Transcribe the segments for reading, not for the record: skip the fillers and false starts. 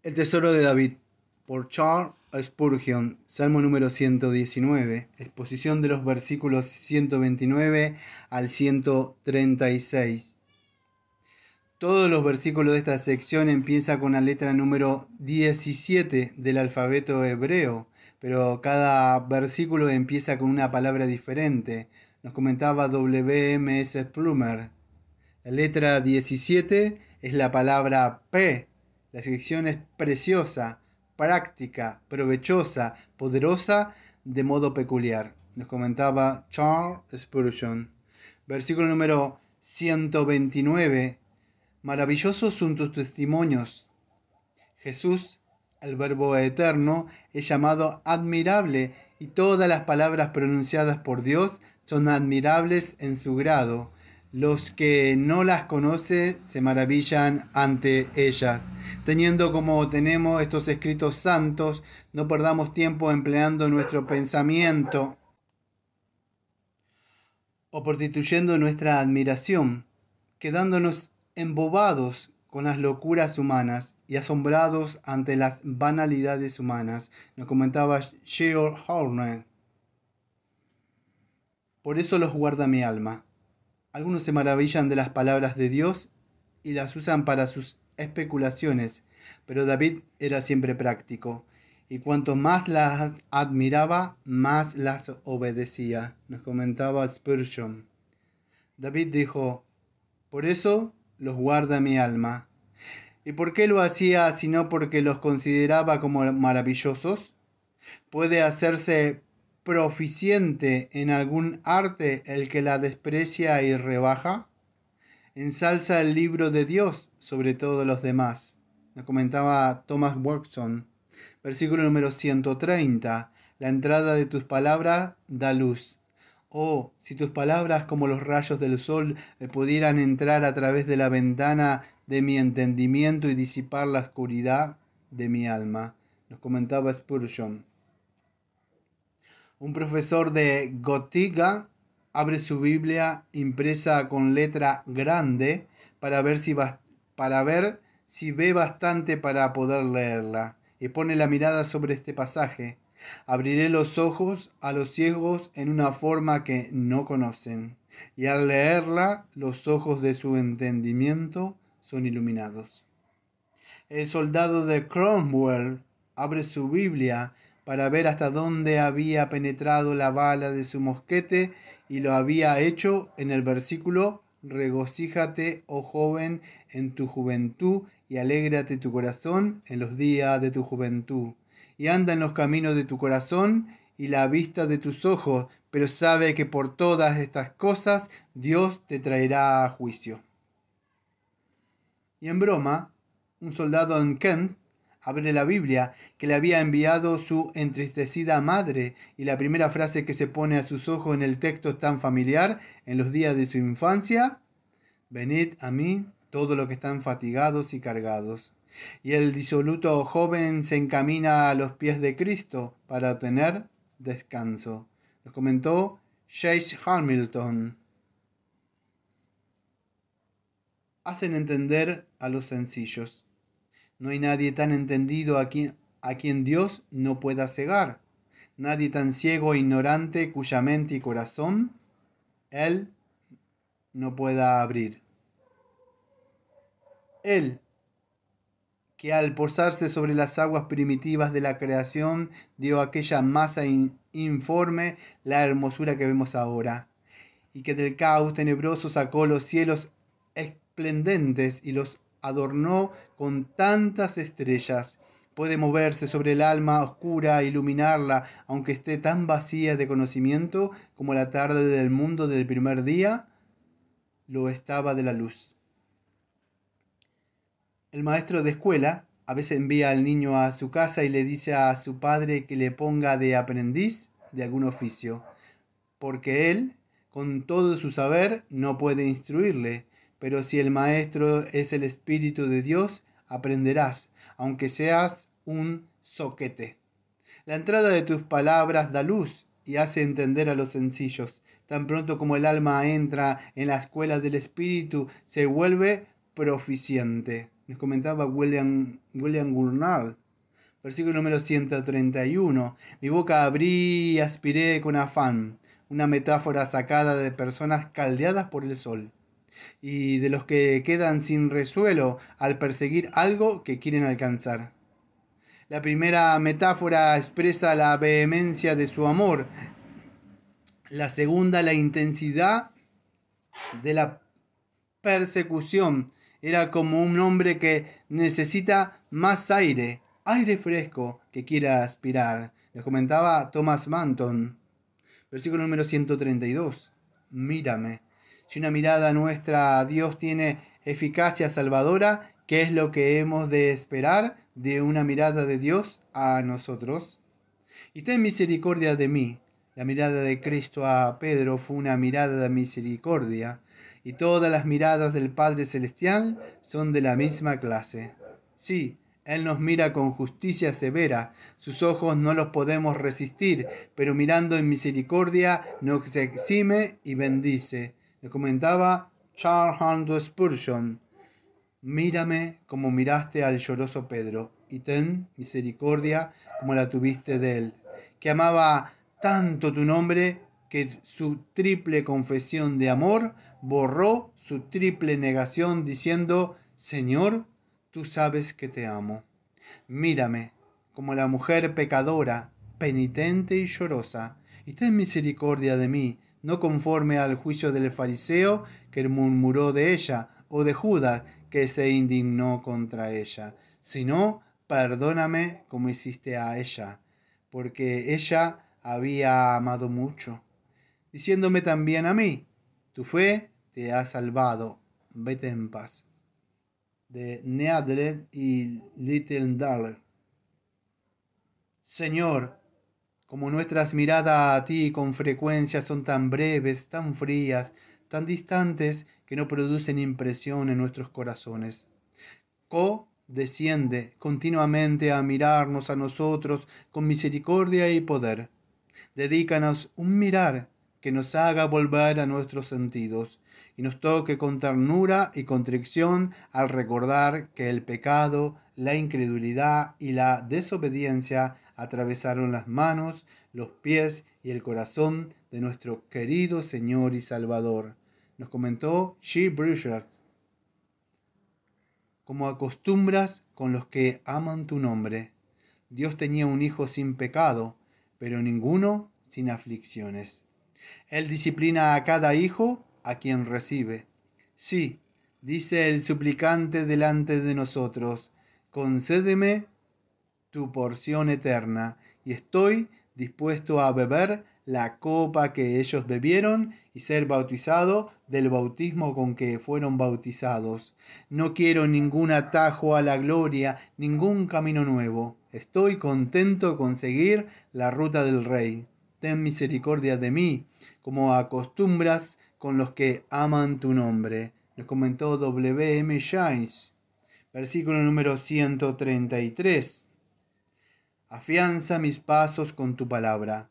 El tesoro de David, por Charles Spurgeon, Salmo número 119, exposición de los versículos 129 al 136. Todos los versículos de esta sección empiezan con la letra número 17 del alfabeto hebreo, pero cada versículo empieza con una palabra diferente. Nos comentaba W.M.S. Plumer. La letra 17 es la palabra P. La sección es preciosa, práctica, provechosa, poderosa, de modo peculiar. Nos comentaba Charles Spurgeon. Versículo número 129. Maravillosos son tus testimonios. Jesús, el Verbo eterno, es llamado admirable y todas las palabras pronunciadas por Dios son admirables en su grado. Los que no las conocen se maravillan ante ellas. Teniendo como tenemos estos escritos santos, no perdamos tiempo empleando nuestro pensamiento o prostituyendo nuestra admiración, quedándonos embobados con las locuras humanas y asombrados ante las banalidades humanas. Nos comentaba Sheryl Horner. Por eso los guarda mi alma. Algunos se maravillan de las palabras de Dios y las usan para sus especulaciones, pero David era siempre práctico, y cuanto más las admiraba, más las obedecía. Nos comentaba Spurgeon. David dijo: por eso los guarda mi alma. ¿Y por qué lo hacía sino porque los consideraba como maravillosos? ¿Puede hacerse proficiente en algún arte el que la desprecia y rebaja? Ensalza el libro de Dios sobre todos los demás. Nos comentaba Thomas Watson. Versículo número 130. La entrada de tus palabras da luz. Oh, si tus palabras como los rayos del sol pudieran entrar a través de la ventana de mi entendimiento y disipar la oscuridad de mi alma. Nos comentaba Spurgeon. Un profesor de Gotinga abre su Biblia impresa con letra grande para ver si ve bastante para poder leerla, y pone la mirada sobre este pasaje. Abriré los ojos a los ciegos en una forma que no conocen, y al leerla los ojos de su entendimiento son iluminados. El soldado de Cromwell abre su Biblia para ver hasta dónde había penetrado la bala de su mosquete, y lo había hecho en el versículo: regocíjate, oh joven, en tu juventud, y alégrate tu corazón en los días de tu juventud. Y anda en los caminos de tu corazón y la vista de tus ojos, pero sabe que por todas estas cosas Dios te traerá a juicio. Y en broma, un soldado en Kent abre la Biblia que le había enviado su entristecida madre, y la primera frase que se pone a sus ojos en el texto tan familiar en los días de su infancia: venid a mí todos los que están fatigados y cargados. Y el disoluto joven se encamina a los pies de Cristo para obtener descanso. Nos comentó Chase Hamilton. Hacen entender a los sencillos. No hay nadie tan entendido a quien Dios no pueda cegar. Nadie tan ciego e ignorante cuya mente y corazón Él no pueda abrir. Él, que al posarse sobre las aguas primitivas de la creación dio a aquella masa informe la hermosura que vemos ahora, y que del caos tenebroso sacó los cielos esplendentes y los adornó con tantas estrellas, puede moverse sobre el alma oscura e iluminarla, aunque esté tan vacía de conocimiento como la tarde del mundo del primer día lo estaba de la luz. El maestro de escuela a veces envía al niño a su casa y le dice a su padre que le ponga de aprendiz de algún oficio, porque él, con todo su saber, no puede instruirle. Pero si el maestro es el Espíritu de Dios, aprenderás, aunque seas un zoquete. La entrada de tus palabras da luz y hace entender a los sencillos. Tan pronto como el alma entra en la escuela del Espíritu, se vuelve proficiente. nos comentaba William Gurnall. Versículo número 131. Mi boca abrí y aspiré con afán. Una metáfora sacada de personas caldeadas por el sol y de los que quedan sin resuelo al perseguir algo que quieren alcanzar. La primera metáfora expresa la vehemencia de su amor, la segunda la intensidad de la persecución. Era como un hombre que necesita más aire fresco que quiera aspirar. Les comentaba Thomas Manton. Versículo número 132. Mírame. Si una mirada nuestra a Dios tiene eficacia salvadora, ¿qué es lo que hemos de esperar de una mirada de Dios a nosotros? Y ten misericordia de mí. La mirada de Cristo a Pedro fue una mirada de misericordia, y todas las miradas del Padre Celestial son de la misma clase. Sí, Él nos mira con justicia severa, sus ojos no los podemos resistir, pero mirando en misericordia nos exime y bendice. Le comentaba Charles Haddon Spurgeon. Mírame como miraste al lloroso Pedro, y ten misericordia como la tuviste de él, que amaba tanto tu nombre que su triple confesión de amor borró su triple negación diciendo, Señor, tú sabes que te amo. Mírame como la mujer pecadora, penitente y llorosa, y ten misericordia de mí, no conforme al juicio del fariseo que murmuró de ella, o de Judas que se indignó contra ella, sino perdóname como hiciste a ella, porque ella había amado mucho, diciéndome también a mí, tu fe te ha salvado, vete en paz. De Neadlet y Little Darling. Señor, como nuestras miradas a ti con frecuencia son tan breves, tan frías, tan distantes, que no producen impresión en nuestros corazones. Desciende continuamente a mirarnos a nosotros con misericordia y poder. Dedícanos un mirar que nos haga volver a nuestros sentidos y nos toque con ternura y contrición al recordar que el pecado, la incredulidad y la desobediencia atravesaron las manos, los pies y el corazón de nuestro querido Señor y Salvador. Nos comentó G. Bridger. Como acostumbras con los que aman tu nombre. Dios tenía un hijo sin pecado, pero ninguno sin aflicciones. Él disciplina a cada hijo a quien recibe. Sí, dice el suplicante delante de nosotros, concédeme tu porción eterna, y estoy dispuesto a beber la copa que ellos bebieron y ser bautizado del bautismo con que fueron bautizados. No quiero ningún atajo a la gloria, ningún camino nuevo. Estoy contento con seguir la ruta del Rey. Ten misericordia de mí, como acostumbras con los que aman tu nombre. Nos comentó W. M. James. Versículo número 133. Afianza mis pasos con tu palabra.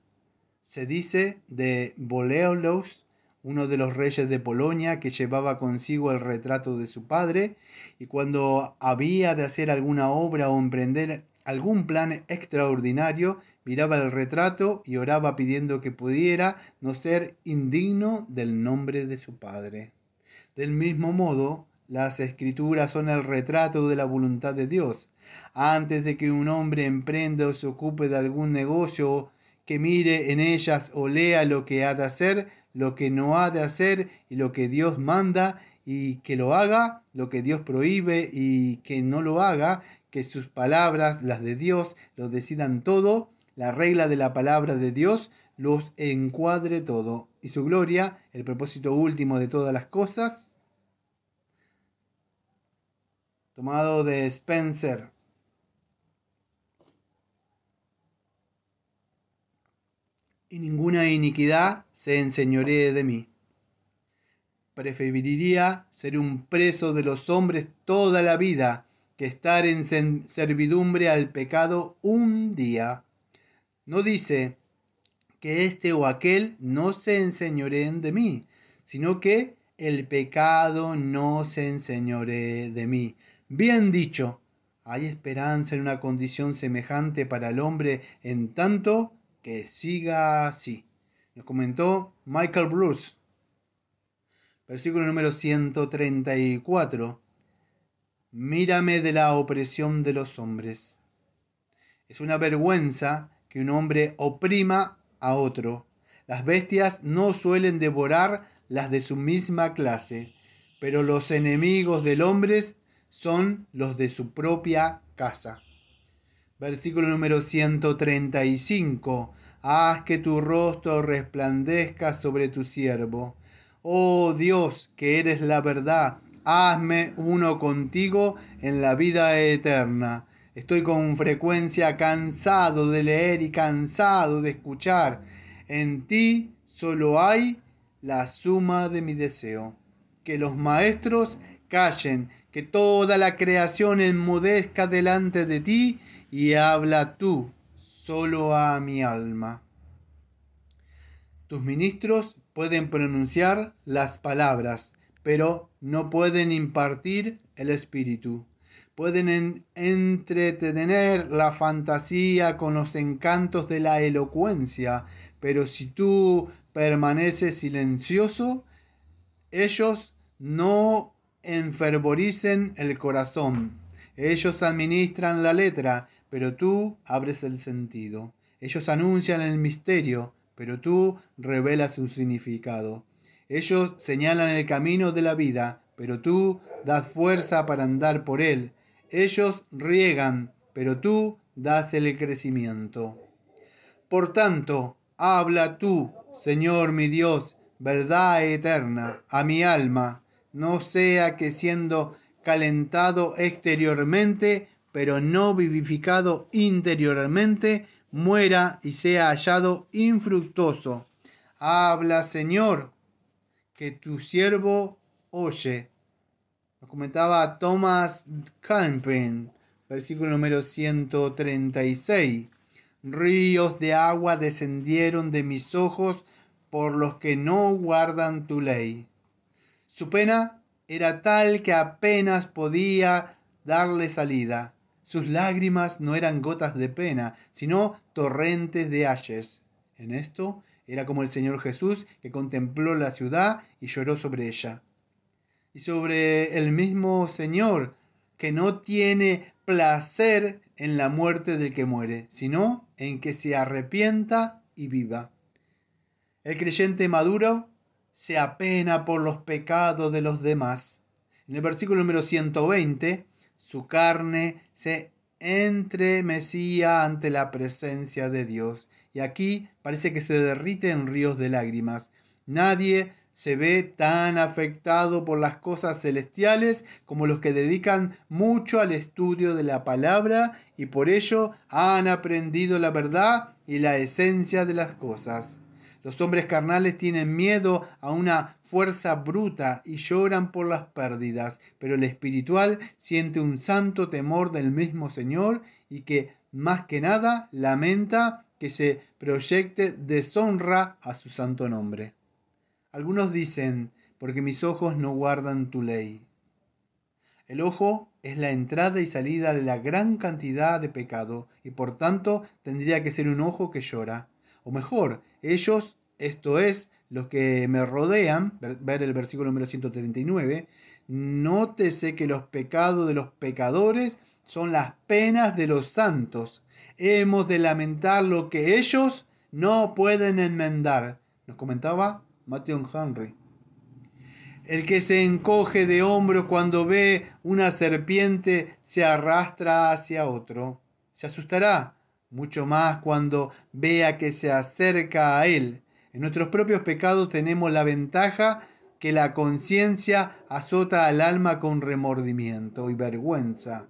Se dice de Boleolus, uno de los reyes de Polonia, que llevaba consigo el retrato de su padre, y cuando había de hacer alguna obra o emprender algún plan extraordinario, miraba el retrato y oraba pidiendo que pudiera no ser indigno del nombre de su padre. Del mismo modo, las escrituras son el retrato de la voluntad de Dios. Antes de que un hombre emprenda o se ocupe de algún negocio, que mire en ellas o lea lo que ha de hacer, lo que no ha de hacer y lo que Dios manda, y que lo haga, lo que Dios prohíbe y que no lo haga, que sus palabras, las de Dios, lo decidan todo, la regla de la palabra de Dios los encuadre todo, y su gloria, el propósito último de todas las cosas. Tomado de Spencer. Y ninguna iniquidad se enseñoree de mí. Preferiría ser un preso de los hombres toda la vida que estar en servidumbre al pecado un día. No dice que este o aquel no se enseñoreen de mí, sino que el pecado no se enseñoree de mí. Bien dicho, hay esperanza en una condición semejante para el hombre en tanto que siga así. Nos comentó Michael Bruce. Versículo número 134. Mírame de la opresión de los hombres. Es una vergüenza que un hombre oprima a otro. Las bestias no suelen devorar las de su misma clase, pero los enemigos del hombre son los de su propia casa. Versículo número 135. Haz que tu rostro resplandezca sobre tu siervo. Oh Dios, que eres la verdad, hazme uno contigo en la vida eterna. Estoy con frecuencia cansado de leer y cansado de escuchar. En ti solo hay la suma de mi deseo. Que los maestros callen, que toda la creación enmudezca delante de ti y habla tú solo a mi alma. Tus ministros pueden pronunciar las palabras, pero no pueden impartir el espíritu. Pueden entretener la fantasía con los encantos de la elocuencia, pero si tú permaneces silencioso, ellos no enfervoricen el corazón. Ellos administran la letra, pero tú abres el sentido. Ellos anuncian el misterio, pero tú revelas su significado. Ellos señalan el camino de la vida, pero tú das fuerza para andar por él. Ellos riegan, pero tú das el crecimiento. Por tanto, habla tú, Señor mi Dios, verdad eterna, a mi alma, no sea que siendo calentado exteriormente, pero no vivificado interiormente, muera y sea hallado infructuoso. Habla, Señor, que tu siervo oye. Nos comentaba Thomas Camping, versículo número 136. Ríos de agua descendieron de mis ojos por los que no guardan tu ley. Su pena era tal que apenas podía darle salida. Sus lágrimas no eran gotas de pena, sino torrentes de ayes. En esto era como el Señor Jesús, que contempló la ciudad y lloró sobre ella. Y sobre el mismo Señor, que no tiene placer en la muerte del que muere, sino en que se arrepienta y viva. El creyente maduro se apena por los pecados de los demás. En el versículo número 120, su carne se entremecía ante la presencia de Dios. Y aquí parece que se derrite en ríos de lágrimas. Nadie se ve tan afectado por las cosas celestiales como los que dedican mucho al estudio de la palabra y por ello han aprendido la verdad y la esencia de las cosas. Los hombres carnales tienen miedo a una fuerza bruta y lloran por las pérdidas, pero el espiritual siente un santo temor del mismo Señor y que, más que nada, lamenta que se proyecte deshonra a su santo nombre. Algunos dicen, porque mis ojos no guardan tu ley. El ojo es la entrada y salida de la gran cantidad de pecado y por tanto tendría que ser un ojo que llora. O mejor, ellos, esto es, los que me rodean, ver el versículo número 139, nótese que los pecados de los pecadores son las penas de los santos. Hemos de lamentar lo que ellos no pueden enmendar. Nos comentaba Matthew Henry. El que se encoge de hombros cuando ve una serpiente se arrastra hacia otro. Se asustará mucho más cuando vea que se acerca a él. En nuestros propios pecados tenemos la ventaja que la conciencia azota al alma con remordimiento y vergüenza.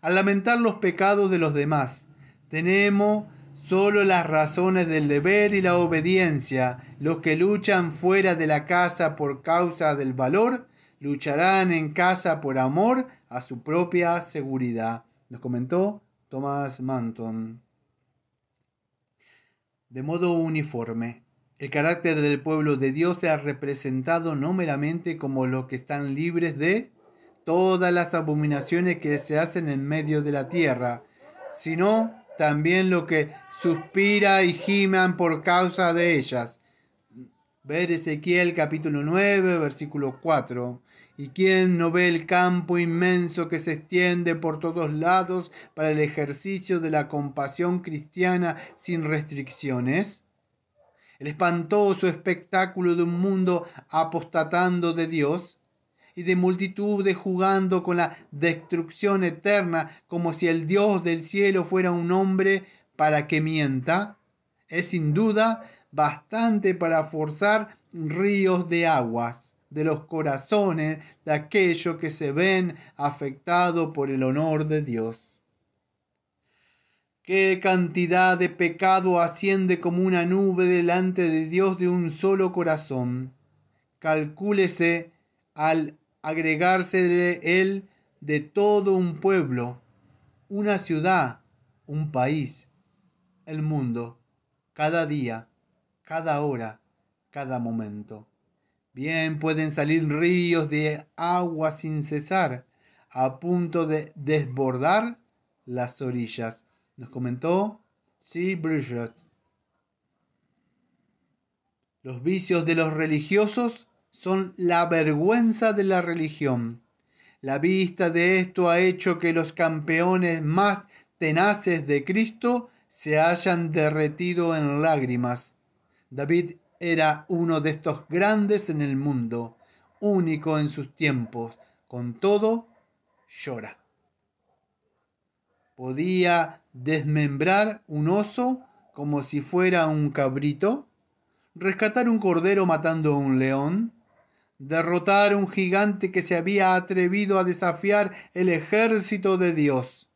Al lamentar los pecados de los demás, tenemos solo las razones del deber y la obediencia. Los que luchan fuera de la casa por causa del valor, lucharán en casa por amor a su propia seguridad. Nos comentó Thomas Manton. De modo uniforme, el carácter del pueblo de Dios se ha representado no meramente como los que están libres de todas las abominaciones que se hacen en medio de la tierra, sino también lo que suspira y giman por causa de ellas. Ver Ezequiel capítulo 9, versículo 4. ¿Y quién no ve el campo inmenso que se extiende por todos lados para el ejercicio de la compasión cristiana sin restricciones? El espantoso espectáculo de un mundo apostatando de Dios y de multitudes jugando con la destrucción eterna como si el Dios del cielo fuera un hombre para que mienta, es sin duda bastante para forzar ríos de aguas de los corazones de aquellos que se ven afectados por el honor de Dios. ¿Qué cantidad de pecado asciende como una nube delante de Dios de un solo corazón? Calcúlese al agregarse de él de todo un pueblo, una ciudad, un país, el mundo, cada día, cada hora, cada momento. Bien pueden salir ríos de agua sin cesar, a punto de desbordar las orillas. Nos comentó C. Bridget. Los vicios de los religiosos son la vergüenza de la religión. La vista de esto ha hecho que los campeones más tenaces de Cristo se hayan derretido en lágrimas. David era uno de estos grandes en el mundo, único en sus tiempos. Con todo, llora. Podía desmembrar un oso como si fuera un cabrito, rescatar un cordero matando a un león, derrotar a un gigante que se había atrevido a desafiar el ejército de Dios.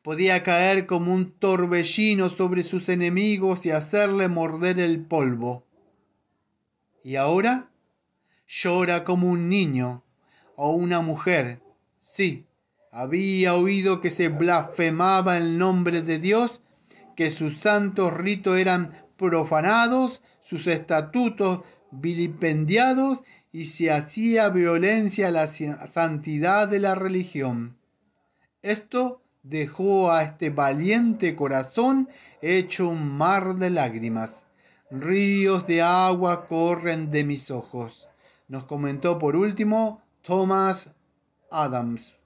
Podía caer como un torbellino sobre sus enemigos y hacerle morder el polvo. Y ahora llora como un niño o una mujer. Sí, había oído que se blasfemaba el nombre de Dios, que sus santos ritos eran profanados, sus estatutos vilipendiados y se hacía violencia a la santidad de la religión. Esto dejó a este valiente corazón hecho un mar de lágrimas. Ríos de agua corren de mis ojos. Nos comentó por último Thomas Adams.